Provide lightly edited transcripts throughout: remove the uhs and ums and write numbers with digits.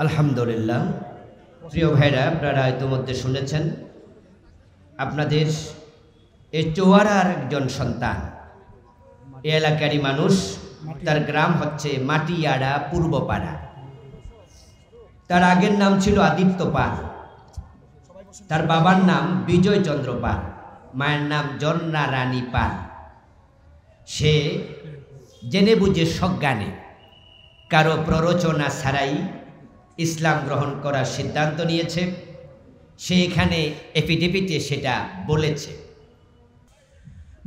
আলহামদুলিল্লাহ। প্রিয় ভাইরা, আপনারা ইতিমধ্যে শুনেছেন আপনাদের এই চৌয়ারার একজন সন্তান, এই এলাকারই মানুষ, তার গ্রাম হচ্ছে মাটিয়াড়া পূর্বপাড়া। তার আগের নাম ছিল আদিত্য পাল, তার বাবার নাম বিজয় চন্দ্র পাল, মায়ের নাম জন্না রানী পাল। সে জেনে বুঝে সজ্ঞানে কারো প্ররোচনা ছাড়াই ইসলাম গ্রহণ করার সিদ্ধান্ত নিয়েছে। সে এখানে এপিডেপিতে সেটা বলেছে।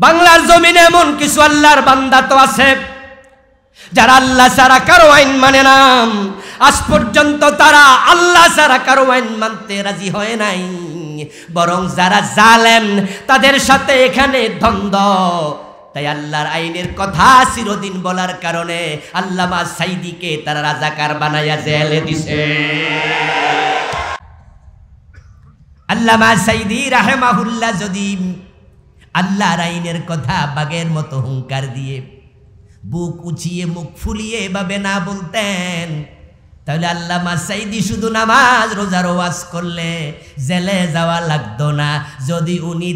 বাংলার জমিনে এমন কিছু আল্লাহর বান্দা তো আছে যারা আল্লাহ ছাড়া কারো আইন মানে না। আজ পর্যন্ত তারা আল্লাহ ছাড়া কারো আইন মানতে রাজি হয় নাই, বরং যারা জালেম তাদের সাথে এখানে দ্বন্দ্ব। তাই আল্লাহর আইনের কথা চিরদিন বলার কারণে আল্লামা সাইদিকে তারা রাজাকার বানাইয়া জেলে দিছে। আল্লামা সাইদি রাহেমাহুল্লাহ যদি আল্লাহর আইনের কথা বাগের মতো হুঙ্কার দিয়ে বুক উঁচিয়ে মুখ ফুলিয়ে এভাবে না বলতেন, তাহলে আল্লামা সাইদি শুধু নামাজ রোজার ওয়াজ করলে জেলে যাওয়া লাগতো না। যদি উনি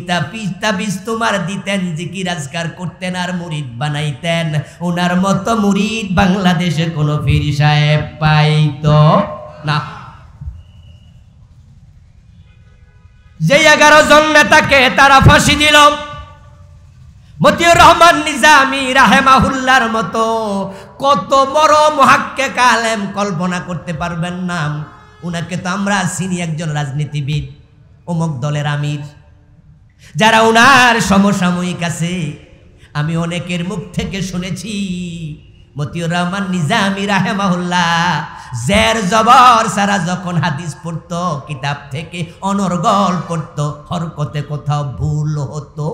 তাবিজ তোমার দিতেন, জিকির আজকার করতেন আর মুরিদ বানাইতেন, ওনার মতো মুরিদ বাংলাদেশে কোনো পীর সাহেব পাইতো না। যে 11 জন নেতাকে তারা ফাঁসি দিল, মতিউর রহমান নিজামী রাহেমাহুল্লাহর মতো কত বড় মুহাক্কিক আলেম কল্পনা করতে পারবেন না। উনাকে তো আমরা চিনি একজন রাজনীতিবিদ, অমুক দলের আমির। যারা উনার সমসাময়িক আছে, আমি অনেকের মুখ থেকে শুনেছি মতিউর রহমান নিজামী রাহেমাহুল্লাহ জের জবর সারা যখন হাদিস পড়তো, কিতাব থেকে অনর্গল পড়তো, হরকতে কোথাও ভুল হতো।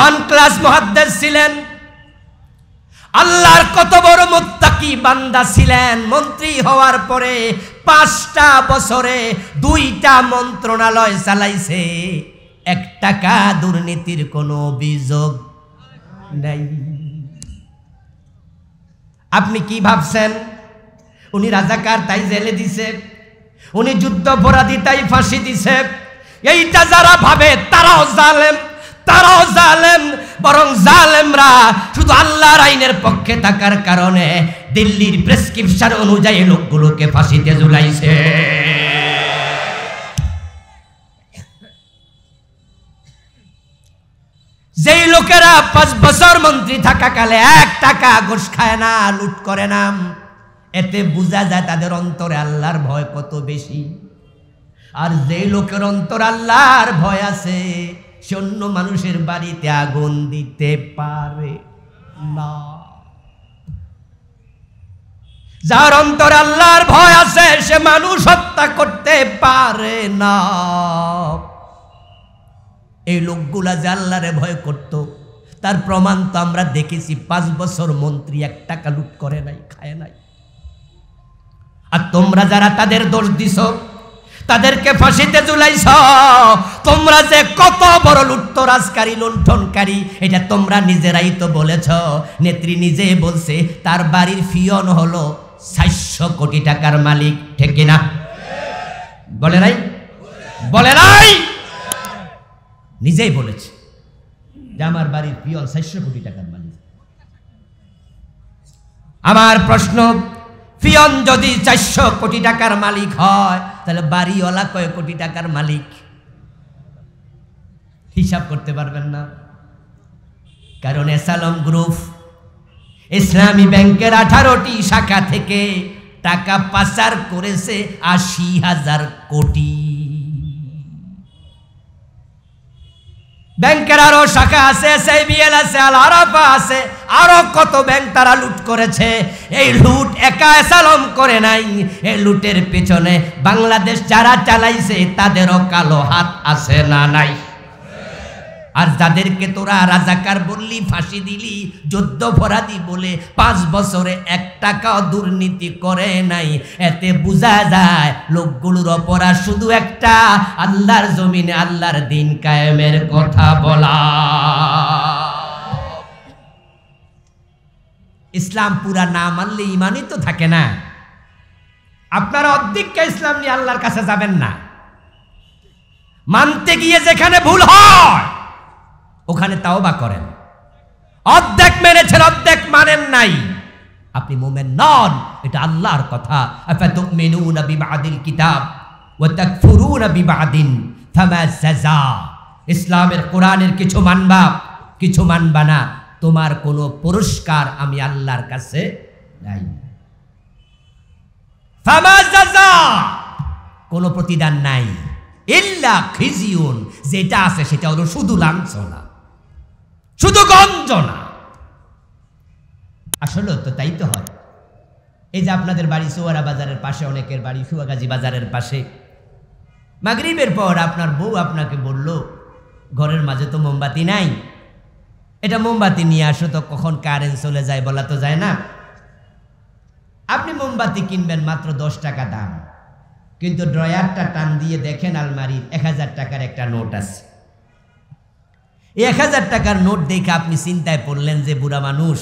1 ক্লাস মুহাদ্দিস ছিলেন, আল্লাহর কত বড় মুত্তাকি বান্দা ছিলেন। মন্ত্রী হওয়ার পরে 5টা বছরে 2টা মন্ত্রণালয় চালাইছে, 1 টাকা দুর্নীতির কোনো অভিযোগ নাই। আপনি কি ভাবছেন উনি রাজাকার তাই জেলে দিছে, উনি যুদ্ধাপরাধী তাই ফাঁসি দিছে? এইটা যারা ভাবে তারাও জালেম, তারাও জালেম। বরং জালেমরা শুধু আল্লাহর আইনের পক্ষে থাকার কারণে দিল্লির প্রেসক্রিপশন অনুযায়ী লোকগুলোকে ফাঁসিতে ঝুলাইছে। যেই লোকেরা 5 বছর মন্ত্রী থাকাকালে 1 টাকা ঘুষ খায় না, লুট করে না, এতে বোঝা যায় তাদের অন্তরে আল্লাহর ভয় কত বেশি। আর যেই লোকের অন্তরে আল্লাহর ভয় আছে, সে অন্য মানুষের বাড়িতে আগুন দিতে পারে না। যার অন্তরে আল্লাহর ভয় আছে, সে মানুষ হত্যা করতে পারে না। এই লোকগুলা যে আল্লাহরে ভয় করত, তার প্রমাণ তো আমরা দেখেছি। 5 বছর মন্ত্রী 1 টাকা লুট করে নাই, খায় নাই। আর তোমরা যারা তাদের দোষ দিছ, তাদেরকে ফাঁসিতে ঝুলাইছ, তোমরা যে কত বড় লুটতরাজকারী, লুণ্ঠনকারী, এটা তোমরা নিজেরাই তো বলেছ। নেত্রী নিজে বলছে তার বাড়ির ফিয়ন হলো 400 কোটি টাকার মালিক, ঠিক কিনা? বলে নাই? বলে নাই? নিজেই বলেছে যে আমার বাড়ির পিয়ন 400 কোটি টাকার মালিক। আমার প্রশ্ন, পিয়ন যদি 400 কোটি টাকার মালিক হয়, তাহলে বাড়িওয়ালা কয় কোটি টাকার মালিক? হিসাব করতে পারবেন না। কারণ এসালম গ্রুপ ইসলামী ব্যাংকের 18টি শাখা থেকে টাকা পাচার করেছে 80,000 কোটি। ব্যাংকের আরো শাখা আছে, SIBL আছে, আল আরাফা আছে, আরো কত ব্যাংক তারা লুট করেছে। এই লুট একা এসালম করে নাই, এই লুটের পেছনে বাংলাদেশ যারা চালাইছে তাদেরও কালো হাত আছে না নাই? আর যাদেরকে তোরা রাজাকার বললি, ফাঁসি দিলি, যুদ্ধাপরাধী বলে 5 বছরে 1 টাকাও দুর্নীতি করে নাই, এতে বোঝা যায় লোকগুলোর অপরাধ শুধু একটা, আল্লাহর জমিনে আল্লাহর দিন কায়েমের কথা বলা। ইসলাম পুরা না মানলে ইমানই তো থাকে না। আপনারা অর্ধেকটা ইসলাম নিয়ে আল্লাহর কাছে যাবেন না। মানতে গিয়ে যেখানে ভুল হয় ওখানে তাওবা করেন। অর্ধেক মেনেছেন, অর্ধেক মানেন নাই, আপনি মুমিন নন, এটা আল্লাহর কথা। আফাতুমিনুনা বিবাদিল কিতাব ওয়া তাকফুরুনা বিবাদিন ফামা সাজা। ইসলামের কোরআনের কিছু মানবা, কিছু মানবা না, তোমার কোনো পুরস্কার আমি আল্লাহর কাছে নাই। ফামা সাজা, কোনো প্রতিদান নাই। ইল্লা খিজিউন, যেটা আছে সেটা হলো শুধু লাঞ্ছনা, শুধু গঞ্জনা। আসলে তো তাই তো হয়। এই যে আপনাদের বাড়ি সোয়ারা বাজারের পাশে, অনেকের বাড়ি সুয়াগাজী বাজারের পাশে, মাগরিবের পর আপনার বউ আপনাকে বলল ঘরের মাঝে তো মোমবাতি নাই, এটা মোমবাতি নিয়ে আসো তো, কখন কারেন্ট চলে যায় বলা তো যায় না। আপনি মোমবাতি কিনবেন মাত্র 10 টাকা দাম, কিন্তু ড্রয়ারটা টান দিয়ে দেখেন আলমারির 1000 টাকার একটা নোট আছে। এই 1000 টাকার নোট দেখে আপনি চিন্তায় পড়লেন যে বুড়া মানুষ,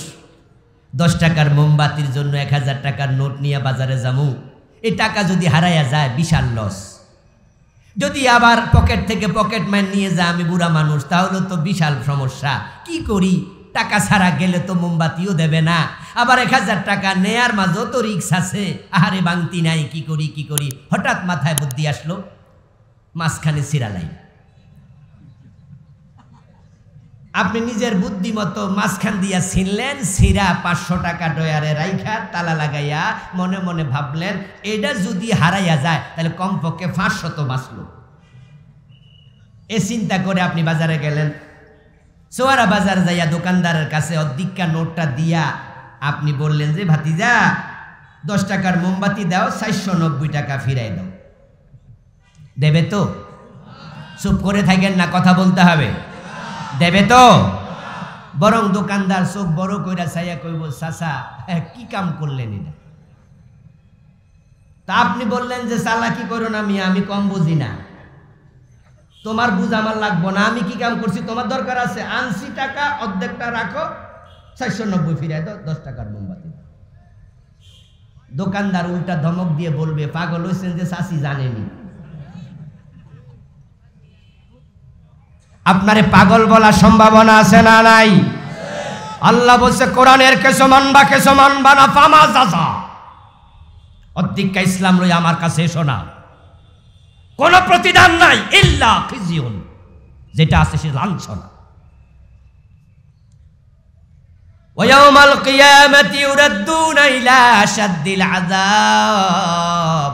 10 টাকার মোমবাতির জন্য 1000 টাকার নোট নিয়ে বাজারে যাবো, এই টাকা যদি হারাইয়া যায় বিশাল লস। যদি আবার পকেট থেকে পকেট মার নিয়ে যায় আমি বুড়া মানুষ, তাহলে তো বিশাল সমস্যা। কি করি, টাকা ছাড়া গেলে তো মোমবাতিও দেবে না, আবার 1000 টাকা নেয়ার মাঝেও তো রিক্স আছে, আহারে বাংতি নাই, কি করি কি করি। হঠাৎ মাথায় বুদ্ধি আসলো, মাঝখানে সিরালাই। আপনি নিজের বুদ্ধি মতো মাঝখান দিয়া ছিনলেন, সিরা 500 টাকা ডয়ারে রাইখা তালা লাগাইয়া মনে মনে ভাবলেন এটা যদি হারাইয়া যায় তাহলে কমপক্ষে 500 তো বাঁচলো। এ চিন্তা করে আপনি বাজারে গেলেন। সোয়ারা বাজার যাইয়া দোকানদারের কাছে অর্ধেকটা নোটটা দিয়া আপনি বললেন যে ভাতিজা 10 টাকার মোমবাতি দাও, 490 টাকা ফিরাই দাও। দেবে তো? চুপ করে থাকেন না, কথা বলতে হবে। দেবে তো? বরং দোকানদার চোখ বড় কইরা চাইয়া কইব, চাচা কি কাম করলেন এটা? তা আপনি বললেন যে চালাকি করো না মিয়া, আমি কম বুঝি না, তোমার বুঝ আমার লাগবো না, আমি কি কাম করছি তোমার দরকার আছে? আনছি টাকা, অর্ধেকটা রাখো, 490 ফিরাই দাও, 10 টাকার মোমবাতি। দোকানদার উল্টা ধমক দিয়ে বলবে, পাগল হয়েছেন যে চাচি জানেনি। আপনারে পাগল বলার সম্ভাবনা আছে না নাই? আল্লাহ বলছে কোরআনের কিছু মানবা না, ফামা জাযা। অর্ধেকটা ইসলাম লই আমার কাছে এসো না, কোনো প্রতিদান নাই, ইল্লা খিজিউন, যেটা আছে সে লাঞ্ছনা। ওয়া ইয়াউমাল কিয়ামাতি ইউরাদ্দুনা ইলা আশাদ্দিল আযাব।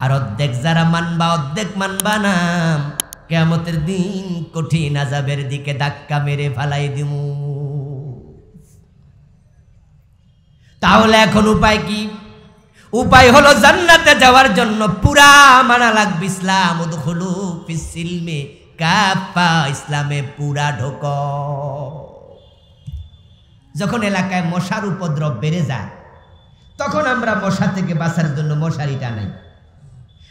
আর অর্ধেক যারা মানবা, অর্ধেক মানবা না, কিয়ামতের দিন কঠিন আযাবের দিকে ধাক্কা মেরে ফালাই দিমু। তাহলে এখন উপায় কি? উপায় হলো জান্নাতে যাওয়ার জন্য পুরা মানা লাগবে ইসলাম। উদখুলু ফিস সিলমি কাফা, ইসলামে পুরা ঢোকো। যখন এলাকায় মশার উপদ্রব বেড়ে যায় তখন আমরা মশা থেকে বাঁচার জন্য মশারি টানাই।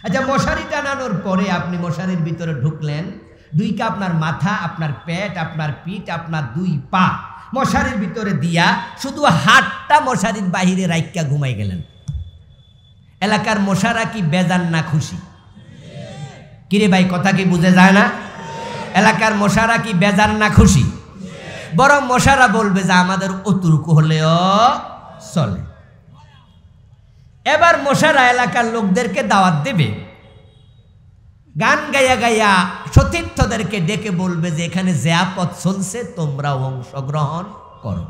আচ্ছা, মশারি টানানোর পরে আপনি মশারির ভিতরে ঢুকলেন, দুইটা আপনার মাথা, আপনার পেট, আপনার পিঠ, আপনার 2 পা মশারির ভিতরে দিয়া শুধু হাতটা মশারির বাহিরে রাইকা ঘুমাই গেলেন। এলাকার মশারা কি বেজান না খুশি? কিরে ভাই, কথা কি বুঝে যায় না? এলাকার মশারা কি বেজান না খুশি? বরং মশারা বলবে যে আমাদের অতটুকু হলেও চলে। এবার মশারা এলাকার লোকদেরকে দাওয়াত দেবে, গান গাইয়া গাইয়া সতীর্থদেরকে ডেকে বলবে যে এখানে জিয়াফত চলছে, তোমরাও অংশগ্রহণ করো।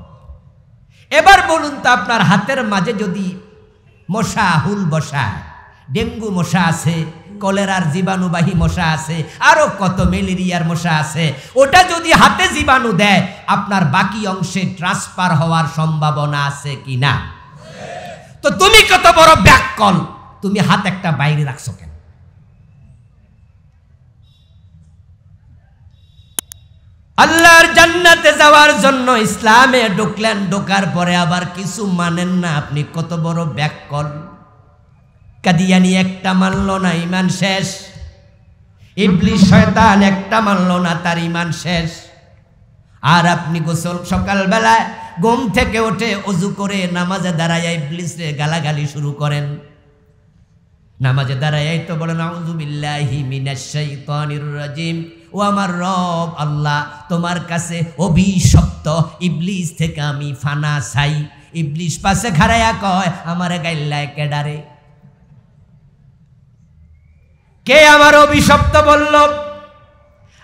এবার বলুন তো, আপনার হাতের মাঝে যদি মশা হুল বসা, ডেঙ্গু মশা আছে, কলেরার জীবাণুবাহী মশা আছে, আরো কত ম্যালেরিয়ার মশা আছে, ওটা যদি হাতে জীবাণু দেয় আপনার বাকি অংশে ট্রান্সফার হওয়ার সম্ভাবনা আছে কি না? তো তুমি কত বড় ব্যাককল, তুমি হাত একটা বাইরে রাখছো কেন? আল্লাহর জান্নাতে যাওয়ার জন্য ইসলামে ঢুকলেন, ঢোকার পরে আবার কিছু মানেন না, আপনি কত বড় ব্যাককল। কাদিয়ানি একটা মানলো না, ঈমান শেষ। ইবলিস শয়তান একটা মানলো না, তার ঈমান শেষ। আর আপনি গোসল সকালবেলায় ঘুম থেকে উঠে অজু করে নামাজে দাঁড়ায় ইবলিসে গালাগালি শুরু করেন। নামাজে দাঁড়ায় এই তো বলেন আউযু বিল্লাহি মিনাশ শাইতানির রাজিম, ও আমার রব আল্লাহ, তোমার কাছে অভিশপ্ত ইবলিস থেকে আমি ফানা চাই। ইবলিস পাশে খাড়াইয়া কয় আমারে গাইল্লায় কেডারে, কে আমার অভিশপ্ত বলল?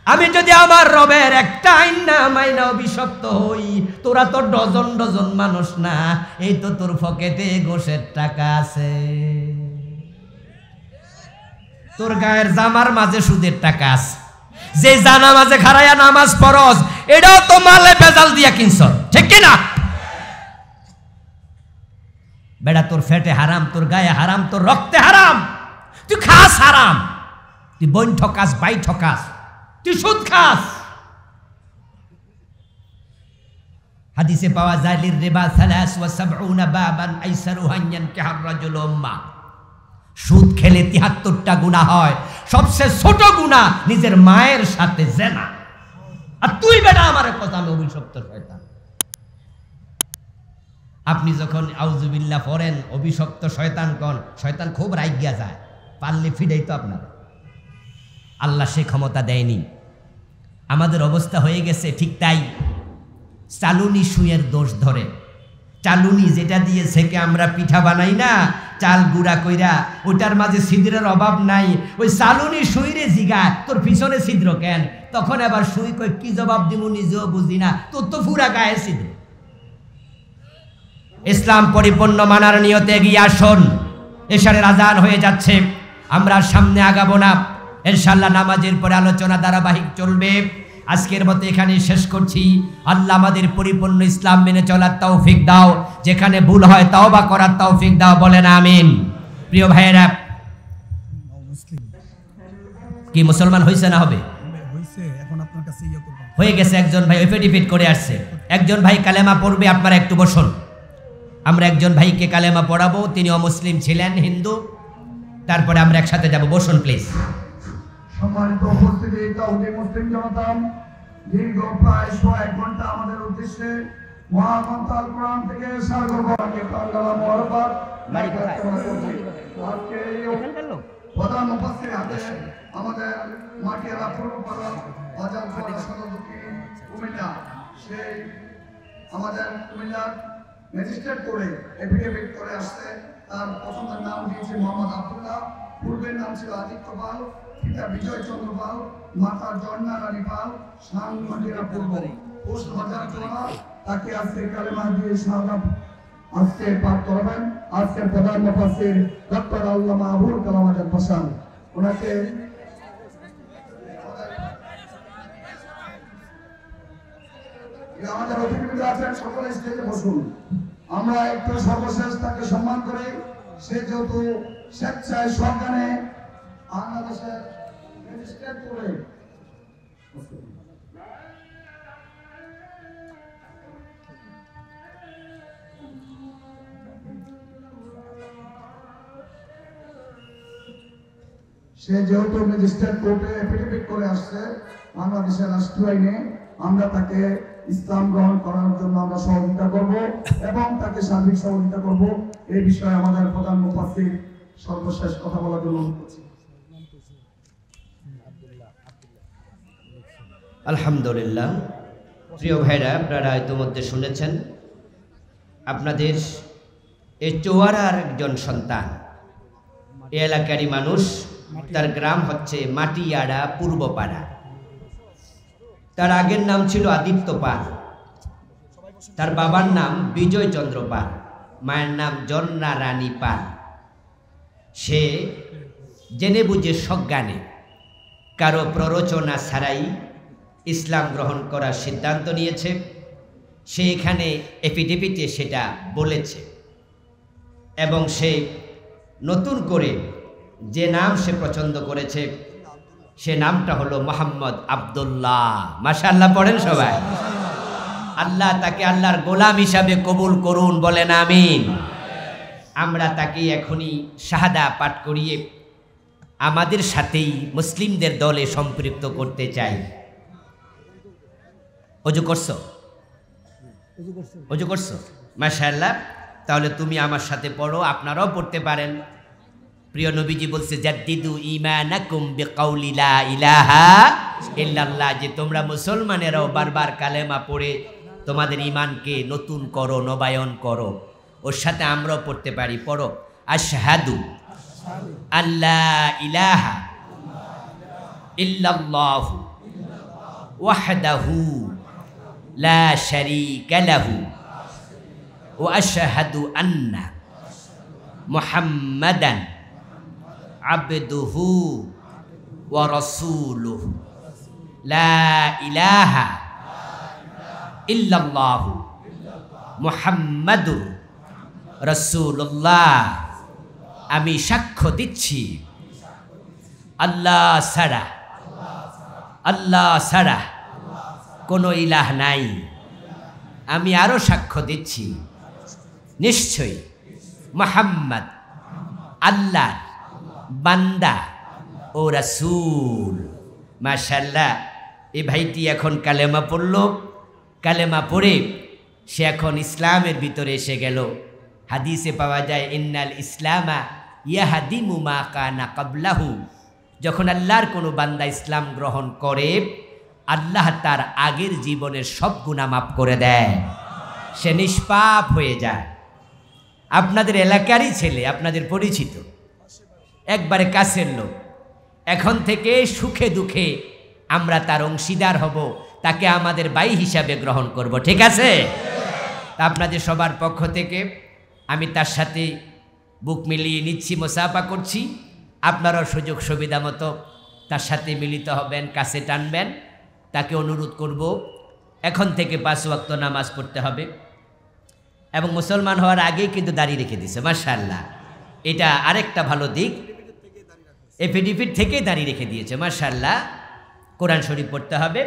আমি যদি আমার রবের একটা আইন না মাইনা অভিশপ্ত হই, তোরা তো ডজন ডজন মানুষ না, এই তো তোর পকেটে গোশের টাকা আছে, তোর গায়ের জামার মাঝে সুদের টাকা আছে, যে জানা মাঝে খাড়াইয়া নামাজ ফরজ, এটাও তো মালে বেজাল দিয়া কিনছ, ঠিক কিনা? বেটা তোর ফেটে হারাম, তোর গায়ে হারাম, তোর রক্তে হারাম, তুই খাস হারাম, তুই বইন ঠকাস, বাই ঠকাস, তুই সুদ খাস। হাদিসে পাওয়া যায় লির রিবা 73 বাবান আইসারুহা ইয়ানকিহুর রাজুলু উম্মা, সুদ খেলে 73টা গুনাহ হয়, সবচেয়ে ছোট গুনাহ নিজের মায়ের সাথে জিনা। আর তুই বেটা আমারে কথা, আমি অভিশপ্ত শয়তান। আপনি যখন আউযুবিল্লাহ পড়েন, অভিশপ্ত শয়তান কোন, শয়তান খুব রাইগা যায়, পারলে ফিডাই তো আপনার। আল্লাহ সে ক্ষমতা দেয়নি। আমাদের অবস্থা হয়ে গেছে ঠিক তাই, চালুনি সুয়ের দোষ ধরে। চালুনি যেটা দিয়ে সেকে আমরা পিঠা বানাই না, চাল গুঁড়া কইরা, ওটার মাঝে ছিদ্রের অভাব নাই, ওই চালুনি সুইরে জিগা তোর পিছনে ছিদ্র কেন? তখন আবার সুই কই কি জবাব দিব নিজেও বুঝি না, তোর তো পুরা গায়ে ছিদ্র। ইসলাম পরিপূর্ণ মানার নিয়তে এগিয়ে আসুন। এশারের আজান হয়ে যাচ্ছে, আমরা সামনে আগাবো না, ইনশাআল্লাহ নামাজের পরে আলোচনা ধারাবাহিক চলবে। আজকের মতো এখানে শেষ করছি। আল্লাহ আমাদের পরিপূর্ণ ইসলাম মেনে চলার তৌফিক দাও, যেখানে ভুল হয় তওবা করার তৌফিক দাও, বলেন আমিন। প্রিয় ভাইয়েরা, কি মুসলমান হইছে না হবে? হয়ে গেছে। একজন ভাই এফিডেভিট করে আসছে, একজন ভাই কালেমা পড়বে, আপনারা একটু বসুন। আমরা একজন ভাইকে কালেমা পড়াবো, তিনি অমুসলিম ছিলেন, হিন্দু, তারপরে আমরা একসাথে যাব। বসুন প্লিজ। সম্মানিত উপস্থিতি, তাওহীদ মুসলিম জনতা, দীর্ঘ প্রায় 1 ঘন্টা আমাদের উদ্দেশ্যে মহাগ্রন্থ আল কোরআন থেকে সারগর্ভকে কালাম মুবারক আজকে প্রধান মুফাসসির হাদিস আমাদের মাটিয়ালা পূর্বপাড়া বাজার সদর দক্ষিণ কুমিল্লা, সেই আমাদের কুমিল্লার ম্যাজিস্ট্রেট করে এফিডেভিট করে আসছে। তার প্রথমের নাম দিয়েছে মোহাম্মদ আব্দুল্লাহ, পূর্বের নাম ছিল আদিত্য পাল, পিতা বিজয় চন্দ্র পাল, মাতা জর্না রানী পাল, শান মাটিরা পূর্ব, পোস্ট বাজার জোড়া। তাকে আজকে কালেমা দিয়ে শাহাদাত আজকে পাঠ করবেন আজকে প্রধান মুফাসসির ডক্টর আল্লামা আবুল কালাম আজাদ হাসান। ওনাকে আমাদের অতিথিবৃন্দ আছেন, সকলে স্টেজে বসুন। আমরা একটু সর্বশেষ তাকে সম্মান করি। সে যেহেতু স্বেচ্ছায় সরকারে বাংলাদেশের ম্যাজিস্ট্রেট করে কোর্টে এফিডেভিট করে আসছে বাংলাদেশের রাষ্ট্র আইনে, আমরা তাকে ইসলাম গ্রহণ করার জন্য আমরা সহযোগিতা করব এবং তাকে সার্বিক সহযোগিতা করব। এই বিষয়ে আমাদের প্রধান মুফাসসির সর্বশেষ কথা বলার জন্য অনুরোধ করছি। আলহামদুলিল্লাহ। প্রিয় ভাইরা, আপনারা ইতিমধ্যে শুনেছেন, আপনাদের এই চৌয়ারার একজন সন্তান, এই এলাকারই মানুষ, তার গ্রাম হচ্ছে মাটিয়াড়া পূর্বপাড়া। তার আগের নাম ছিল আদিত্য পাল, তার বাবার নাম বিজয় চন্দ্র পাল, মায়ের নাম জর্না রানী পাল। সে জেনে বুঝে সজ্ঞানে কারো প্ররোচনা ছাড়াই ইসলাম গ্রহণ করার সিদ্ধান্ত নিয়েছে। সে এখানে এফিডেভিটে সেটা বলেছে এবং সে নতুন করে যে নাম সে পছন্দ করেছে সে নামটা হলো মোহাম্মদ আব্দুল্লাহ। মাশাআল্লাহ পড়েন সবাই। আল্লাহ তাকে আল্লাহর গোলাম হিসাবে কবুল করুন, বলেন আমিন। আমরা তাকে এখনই শাহাদা পাঠ করিয়ে আমাদের সাথেই মুসলিমদের দলে সম্পৃক্ত করতে চাই। অজু করছো? অজু করছো? মাশাআল্লাহ। তাহলে তুমি আমার সাথে পড়ো, আপনারাও পড়তে পারেন। প্রিয় নবীজি বলছে জাদ্দিদু ঈমানাকুম বিকাউলি লা ইলাহা ইল্লাল্লাহ, যে তোমরা মুসলমানেরাও বারবার কালেমা পড়ে তোমাদের ঈমানকে নতুন করো, নবায়ন করো। ওর সাথে আমরাও পড়তে পারি, পড়ো আশহাদু আল্লা ইলাহা ইল্লাল্লাহু ওয়াহদাহু লা শারীকা লাহু ওয়া আশহাদু আন্না মুহাম্মাদান আবদুহু ওয়া রাসূলুহু লা ইলাহা ইল্লাল্লাহু মুহাম্মাদুর রাসূলুল্লাহ। আমি সাক্ষ্য দিচ্ছি আল্লাহ ছাড়া কোনো ইলাহ নাই। আমি আরো সাক্ষ্য দিচ্ছি নিশ্চয়ই মুহাম্মদ আল্লাহ বান্দা ও রাসূল। মাশাআল্লাহ, এই ভাইটি এখন কালেমা পড়ল, কালেমা পড়ে সে এখন ইসলামের ভিতরে এসে গেল। হাদিসে পাওয়া যায় ইন্নাল ইসলামা ইয়াহাদিমু মা কানা ক্বাবলাহু, যখন আল্লাহর কোনো বান্দা ইসলাম গ্রহণ করে আল্লাহ তার আগের জীবনের সব গুনাহ মাফ করে দেয়, সে নিষ্পাপ হয়ে যায়। আপনাদের এলাকারই ছেলে, আপনাদের পরিচিত, একবারে কাছের লোক। এখন থেকে সুখে দুঃখে আমরা তার অংশীদার হব, তাকে আমাদের ভাই হিসাবে গ্রহণ করব, ঠিক আছে? আপনাদের সবার পক্ষ থেকে আমি তার সাথে বুক মিলিয়ে নিচ্ছি, মুসাফা করছি। আপনারাও সুযোগ সুবিধা মতো তার সাথে মিলিত হবেন, কাছে টানবেন। তাকে অনুরোধ করব এখন থেকে 5 ওয়াক্ত নামাজ পড়তে হবে, এবং মুসলমান হওয়ার আগেই কিন্তু দাড়ি রেখে দিছে, মাশাআল্লাহ। এটা আরেকটা ভালো দিক, এফিডেভিট থেকেই দাড়ি রেখে দিয়েছে, মাশাআল্লাহ। কোরআন শরীফ পড়তে হবে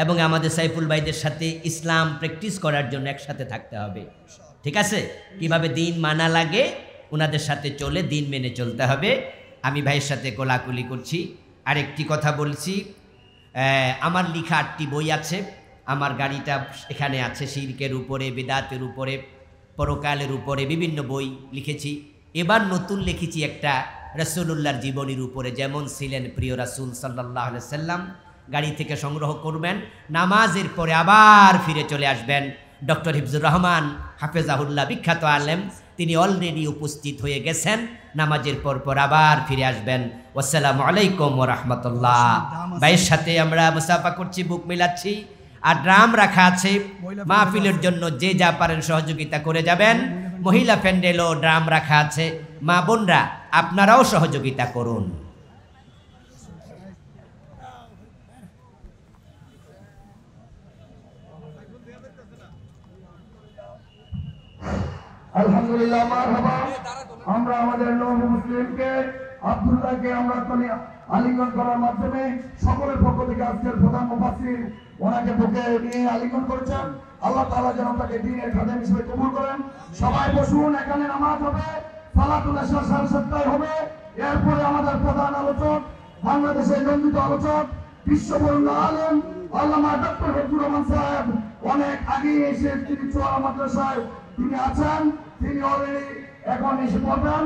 এবং আমাদের সাইফুল ভাইদের সাথে ইসলাম প্র্যাকটিস করার জন্য একসাথে থাকতে হবে, ঠিক আছে? কিভাবে দিন মানা লাগে ওনাদের সাথে চলে দিন মেনে চলতে হবে। আমি ভাইয়ের সাথে কোলাকুলি করছি। আরেকটি কথা বলছি, আমার লেখা 8টি বই আছে। আমার গাড়িটা এখানে আছে, শিরকের উপরে, বিদাতের উপরে, পরকালের উপরে বিভিন্ন বই লিখেছি। এবার নতুন লিখেছি একটা রাসূলুল্লাহর জীবনীর উপরে, যেমন ছিলেন প্রিয় রাসূল সাল্লাল্লাহু আলাইহি সাল্লাম। গাড়ি থেকে সংগ্রহ করবেন, নামাজের পরে আবার ফিরে চলে আসবেন। ডক্টর হিফজুর রহমান হাফেজাহুল্লাহ, বিখ্যাত আলেম, তিনি অলরেডি উপস্থিত হয়ে গেছেন। নামাজের পর আবার ফিরে আসবেন। আসসালামু আলাইকুম ওয়া রাহমাতুল্লাহ। ভাইয়ের সাথে আমরা মুসাফা করছি, বুক মিলাচ্ছি। আর ড্রাম রাখা আছে মাহফিলের জন্য, যে যা পারেন সহযোগিতা করে যাবেন। মহিলা প্যান্ডেলও ড্রাম রাখা আছে, মা বোনরা আপনারাও সহযোগিতা করুন। আলহামদুলিল্লাহ, মারহাবা। আমরা আমাদের নবী মুসলিমকে আব্দুল্লাহকে আমরা আলিঙ্গন করার মাধ্যমে সকলের পক্ষ থেকে আজকের প্রধান মুফাসসির ওনাকে বুকে নিয়ে আলিঙ্গন করেছেন। আল্লাহ তাআলা যেন তাকে দ্বীনের খাদেম হিসেবে কবুল করেন। সবাই বসুন, এখানে নামাজ হবে, সালাতুল ইশা 7:30 হবে। এরপরে আমাদের প্রধান আলোচক, বাংলাদেশের নন্দিত আলোচক, বিশ্ববরণ্য আলেম আল্লামা ডক্টর হিফজুর রহমান সাহেব, অনেক আগে এসে তিনি চুয়াড়া মাদ্রাসায় তিনি আছেন, তিনি অলরেডি এখন এসে পড়বেন।